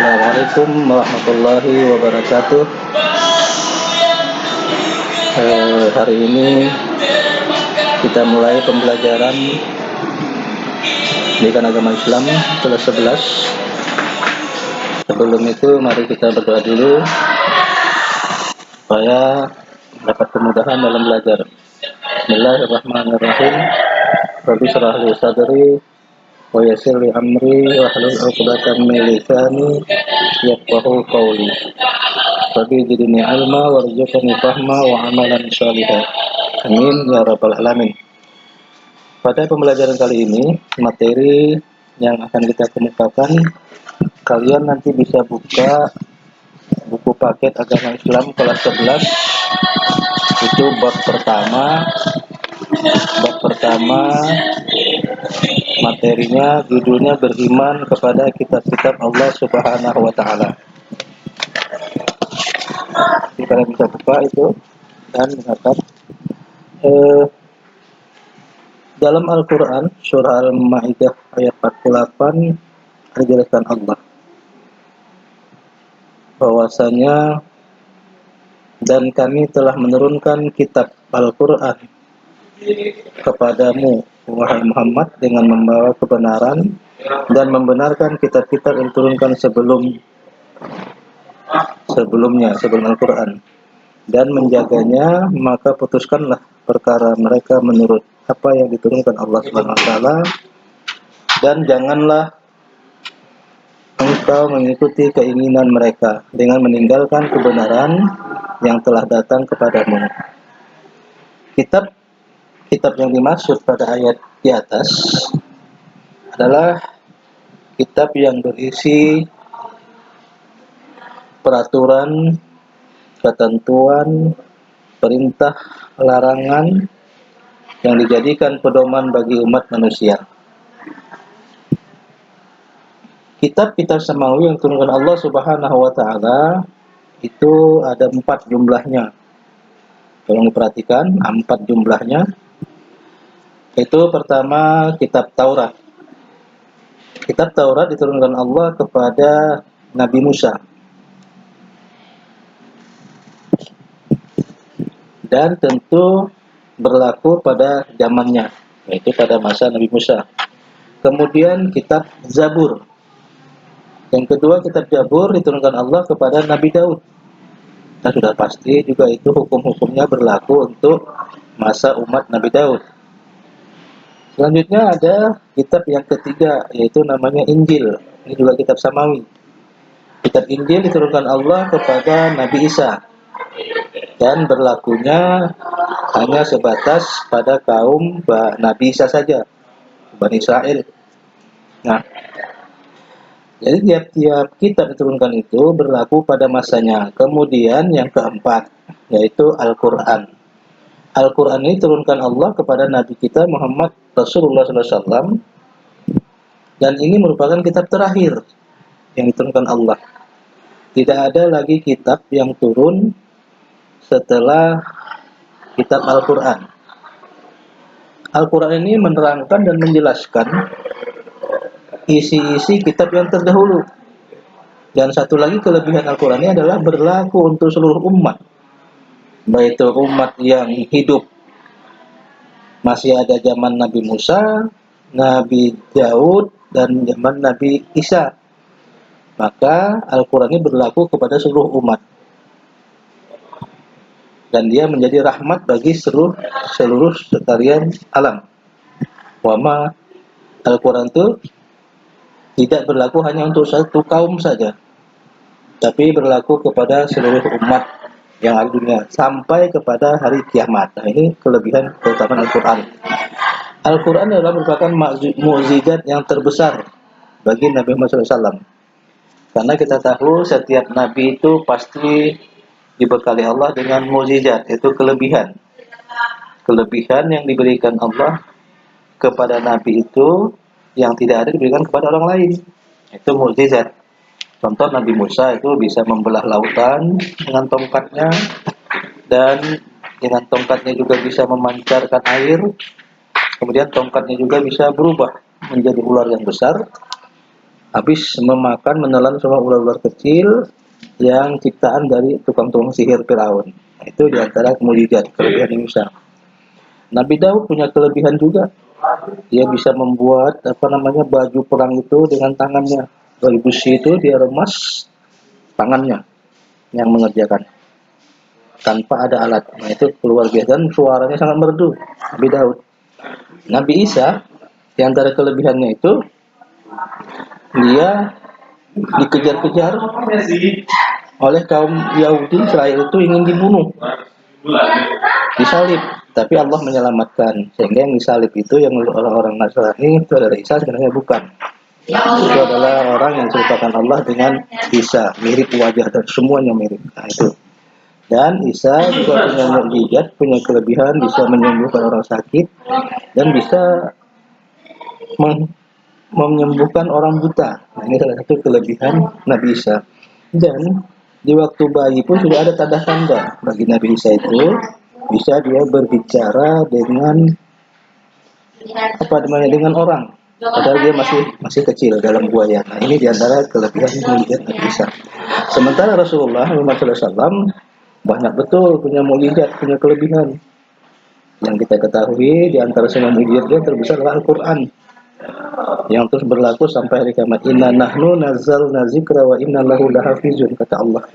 Assalamualaikum warahmatullahi wabarakatuh. Hari ini kita mulai pembelajaran pendidikan agama Islam kelas 11. Sebelum itu mari kita berdoa dulu supaya dapat kemudahan dalam belajar. Bismillahirrahmanirrahim. Rabbi shrah li sadri wa yassir li amri wahlul 'uqdatam min lisani yafqahu qawli. Rabbi zidni ilma warzuqni fahma wa amalan shalihan. Amin ya rabbal alamin. Pada pembelajaran kali ini, materi yang akan kita kemukakan, kalian nanti bisa buka buku paket agama Islam kelas 11. Itu bab pertama. Bab pertama materinya judulnya beriman kepada kitab-kitab Allah Subhanahu wa taala. Jadi kalian bisa buka itu dan mengatakan dalam Al-Quran surah Al-Ma'idah ayat 48 dijelaskan Allah bahwasanya dan kami telah menurunkan kitab Al-Quran kepadamu wahai Muhammad dengan membawa kebenaran dan membenarkan kitab-kitab yang diturunkan sebelum Al-Quran dan menjaganya, maka putuskanlah perkara mereka menurut apa yang diturunkan Allah Subhanahu wa taala, dan janganlah engkau mengikuti keinginan mereka dengan meninggalkan kebenaran yang telah datang kepadamu. Kitab yang dimaksud pada ayat di atas adalah kitab yang berisi peraturan, ketentuan, perintah, larangan yang dijadikan pedoman bagi umat manusia. Kitab-kitab samawi yang diturunkan Allah Subhanahu wa taala itu ada 4 jumlahnya. Tolong diperhatikan, 4 jumlahnya. Itu pertama kitab Taurat. Kitab Taurat diturunkan Allah kepada Nabi Musa. Dan tentu berlaku pada zamannya, yaitu pada masa Nabi Musa. Kemudian kitab Zabur. Yang kedua kitab Zabur diturunkan Allah kepada Nabi Daud. Nah, sudah pasti juga itu hukum-hukumnya berlaku untuk masa umat Nabi Daud. Selanjutnya ada kitab yang ketiga, yaitu namanya Injil. Ini juga kitab samawi. Kitab Injil diturunkan Allah kepada Nabi Isa dan berlakunya hanya sebatas pada kaum Nabi Isa saja, Bani Israel. Nah, jadi tiap-tiap kitab diturunkan itu berlaku pada masanya. Kemudian yang keempat, yaitu Al-Quran. Al-Quran ini diturunkan Allah kepada Nabi kita Muhammad Rasulullah SAW, dan ini merupakan kitab terakhir yang diturunkan Allah. Tidak ada lagi kitab yang turun setelah kitab Al-Quran. Al-Quran ini menerangkan dan menjelaskan isi-isi kitab yang terdahulu. Dan satu lagi kelebihan Al-Quran ini adalah berlaku untuk seluruh umat, baik itu umat yang hidup masih ada zaman Nabi Musa, Nabi Daud, dan zaman Nabi Isa. Maka Al-Quran ini berlaku kepada seluruh umat, dan dia menjadi rahmat bagi seluruh sekalian alam. Wama, Al-Quran itu tidak berlaku hanya untuk satu kaum saja, tapi berlaku kepada seluruh umat yang ada di dunia sampai kepada hari kiamat. Nah, ini kelebihan keutamaan Al-Quran. Al-Quran adalah merupakan mukjizat yang terbesar bagi Nabi Muhammad SAW. Karena kita tahu setiap Nabi itu pasti dibekali Allah dengan mukjizat, itu kelebihan yang diberikan Allah kepada Nabi itu yang tidak ada diberikan kepada orang lain, itu mukjizat. Contoh Nabi Musa itu bisa membelah lautan dengan tongkatnya, dan dengan tongkatnya juga bisa memancarkan air. Kemudian tongkatnya juga bisa berubah menjadi ular yang besar. habis memakan menelan semua ular-ular kecil yang ciptaan dari tukang-tukang sihir Firaun. Itu diantara mukjizat kelebihan Musa. Nabi Daud punya kelebihan juga. Dia bisa membuat baju perang itu dengan tangannya. Dari besi itu dia remas tangannya yang mengerjakan tanpa ada alat. Nah, itu keluar biasa dan suaranya sangat merdu. Nabi Daud. Nabi Isa di antara kelebihannya itu dia dikejar-kejar oleh kaum Yahudi Israel itu ingin dibunuh, disalib, tapi Allah menyelamatkan sehingga yang disalib itu yang orang-orang Nasrani itu adalah Isa, sebenarnya bukan. Itu adalah orang yang ceritakan Allah dengan Isa, mirip wajah dan semuanya mirip. Nah, itu. Dan Isa juga punya mukjizat, punya kelebihan, bisa menyembuhkan orang sakit dan bisa menyembuhkan orang buta. Nah, ini salah satu kelebihan Nabi Isa. Dan di waktu bayi pun sudah ada tanda-tanda bagi Nabi Isa itu, bisa dia berbicara dengan dengan orang. Padahal dia masih kecil dalam buaya. Nah, ini diantara kelebihan mukjizat Nabi Isa. Sementara Rasulullah Muhammad SAW banyak betul punya mukjizat, punya kelebihan. Yang kita ketahui diantara semua mukjizatnya terbesar adalah Al-Quran, yang terus berlaku sampai hari kiamat. Inna nahnu nazzalna dzikra wa inna lahu lahafizun, kata Allah.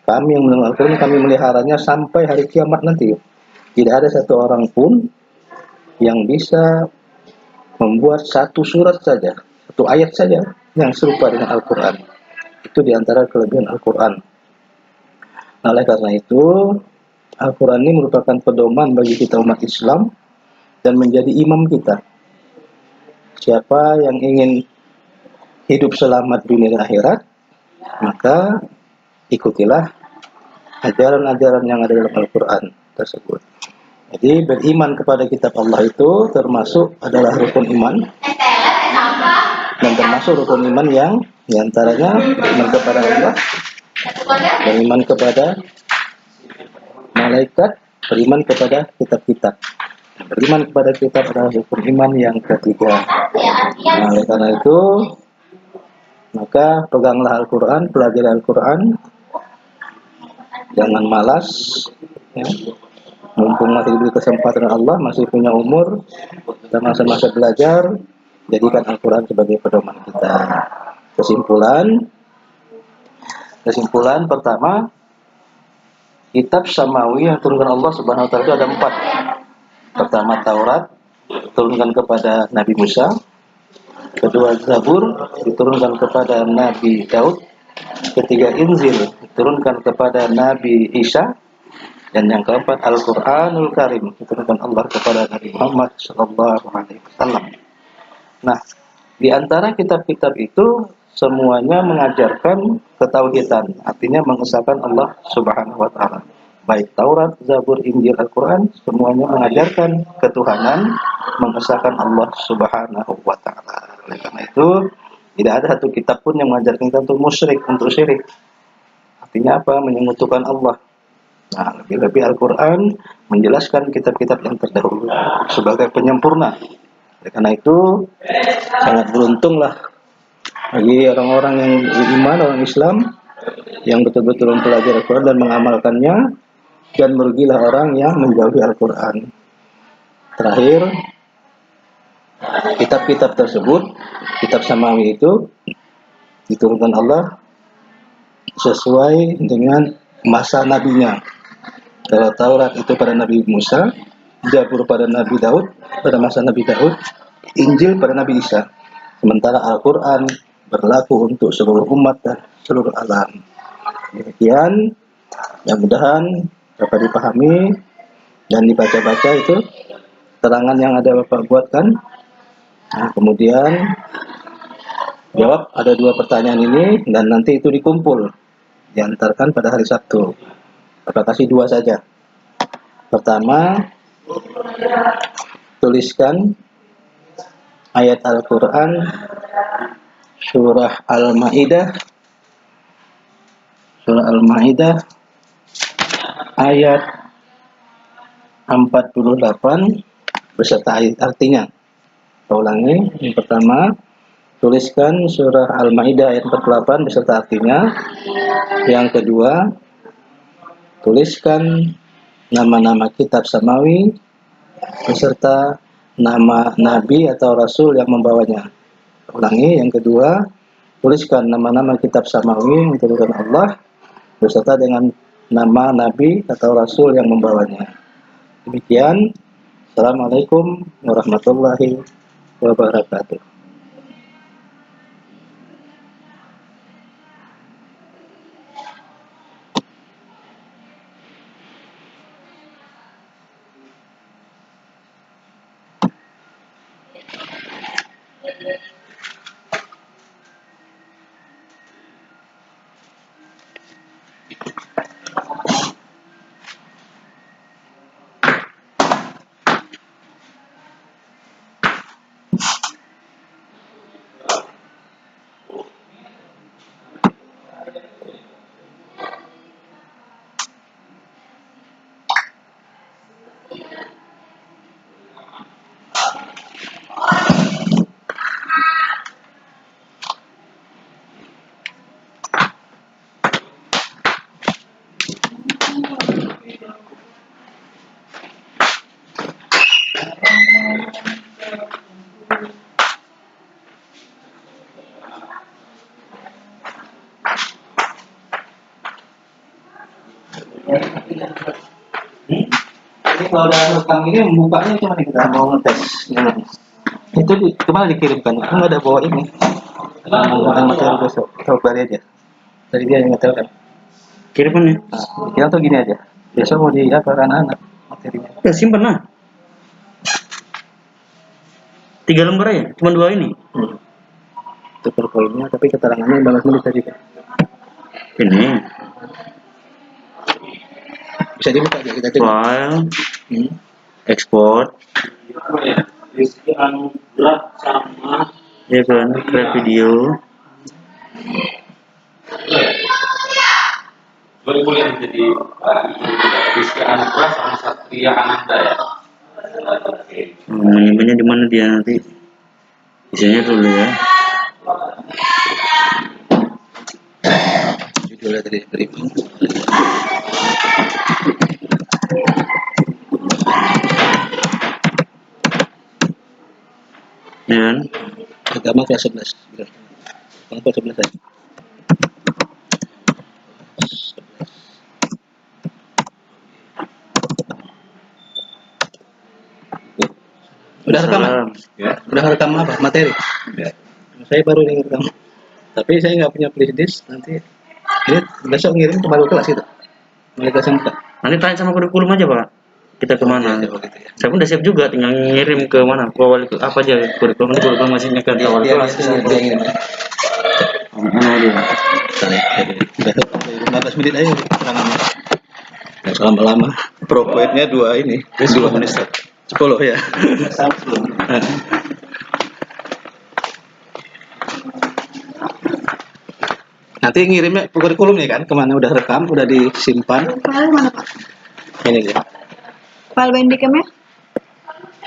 Kami yang mendengar Al-Quran, kami meliharanya sampai hari kiamat nanti. Tidak ada satu orang pun yang bisa membuat satu surat saja, satu ayat saja yang serupa dengan Al-Quran. Itu diantara kelebihan Al-Quran. Nah, oleh karena itu, Al-Quran ini merupakan pedoman bagi kita umat Islam dan menjadi imam kita. Siapa yang ingin hidup selamat dunia dan akhirat, maka ikutilah ajaran-ajaran yang ada dalam Al-Quran tersebut. Jadi beriman kepada kitab Allah itu termasuk adalah rukun iman, dan termasuk rukun iman yang diantaranya beriman kepada Allah, beriman kepada malaikat, beriman kepada kitab-kitab. Beriman kepada kitab adalah rukun iman yang ketiga. Nah, oleh karena itu, maka peganglah Al-Quran, pelajari Al-Quran, jangan malas, ya. Mumpung masih diberi kesempatan Allah, masih punya umur, dan masa-masa belajar, jadikan Al-Quran sebagai pedoman kita. Kesimpulan pertama, kitab samawi yang turunkan Allah Subhanahu wa taala itu ada 4. Pertama, Taurat diturunkan kepada Nabi Musa. Kedua, Zabur diturunkan kepada Nabi Daud. Ketiga, Injil diturunkan kepada Nabi Isa. Dan yang keempat, Al-Quranul Karim diturunkan Allah kepada Nabi Muhammad SAW. Nah, di antara kitab-kitab itu semuanya mengajarkan ketauhidan, artinya mengesahkan Allah Subhanahu wa taala. Baik Taurat, Zabur, Injil, Al-Quran, semuanya mengajarkan ketuhanan, mengesahkan Allah Subhanahu wa taala. Oleh karena itu, tidak ada satu kitab pun yang mengajarkan kita untuk musyrik, untuk syirik. Artinya apa? Menyekutukan Allah. Nah, lebih-lebih Al-Quran menjelaskan kitab-kitab yang terdahulu sebagai penyempurna. Oleh karena itu, sangat beruntunglah bagi orang-orang yang beriman, orang Islam, yang betul-betul mempelajari Al-Quran dan mengamalkannya, dan merugilah orang yang menjauhi Al-Quran. Terakhir, kitab-kitab tersebut, kitab samawi itu diturunkan Allah sesuai dengan masa nabinya. Kalau Taurat itu pada Nabi Musa, Zabur pada Nabi Daud, pada masa Nabi Daud, Injil pada Nabi Isa. Sementara Al-Quran berlaku untuk seluruh umat dan seluruh alam. Demikian, mudah-mudahan dapat dipahami dan dibaca-baca itu terangan yang ada Bapak buatkan. Nah, kemudian jawab ada 2 pertanyaan ini dan nanti itu dikumpul, diantarkan pada hari Sabtu. Bapak kasih 2 saja. Pertama, tuliskan ayat Al-Quran surah Al-Ma'idah ayat 48 beserta ayat artinya. Saya ulangi, yang pertama, tuliskan surah Al-Maidah ayat 48 beserta artinya. Yang kedua, tuliskan nama-nama kitab samawi beserta nama nabi atau rasul yang membawanya. Ulangi, yang kedua, tuliskan nama-nama kitab samawi yang diturunkan Allah beserta dengan nama nabi atau rasul yang membawanya. Demikian. Assalamualaikum warahmatullahi wabarakatuh. Ini kalau udah rekam ini membukanya cuma nih kita mau ngetes. Itu kemana dikirimkan? Itu nggak ada bawa ini. Menggunakan materi besok. Coba aja. Tadi dia yang ngetel kan. Kirimannya? Nah, kita tuh gini aja. Besok mau di apa ke anak-anak materinya. Ya simpen lah. 3 lembar ya? Cuma 2 ini? Tukar poinnya, tapi keterangannya 15 menit tadi kan. Ini. Bisa dibuka aja kita cek. File. Export. Isi anu berat sama Ya kan, create video. boleh menjadi isi anu berat sama Satria Ananda ya. Emailnya di mana dia nanti? Isinya dulu ya. Judulnya tadi terima. Ya kan? Agama kelas 11. Kelas 11 aja. Udah rekam? Ya. Udah rekam apa? Materi? Ya. Saya baru nih rekam. Tapi saya nggak punya flashdisk. Nanti ini besok ngirim ke baru kelas itu. Mulai kelas 4. Nanti tanya sama kurikulum aja Pak. Kita kemana? Gitu ya. Saya pun udah siap juga, tinggal ngirim ke mana? Ke wali apa aja kurikulum? Nanti kurikulum masih nyekan ke wali kelas. Dia ngirim. Mana dia? Udah 15 menit aja keterangannya. Nggak usah lama-lama. PowerPoint-nya 2 ini. 2 menit. 10 ya. Nanti ngirimnya kurikulum nih kan, kemana udah rekam, udah disimpan. File mana Pak? Ini dia. File Bandicam-nya?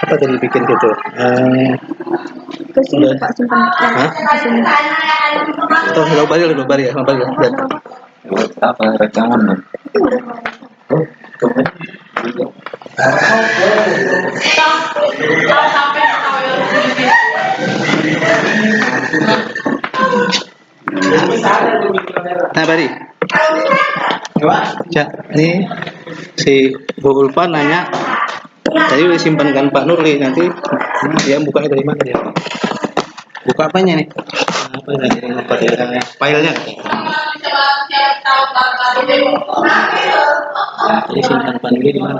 Apa tadi bikin gitu? Ke sini Udah. Pak, simpan. Hah? Ke sini. Atau nobar ya. Dan Apa rekaman? nah Bari. Ya, ini si Bu Ulfa nanya, tadi udah simpankan Pak Nurli, nanti dia bukanya dari mana dia? Buka apanya nih? Apa ya? Filenya? Jadi simpan Pak Nurli di mana?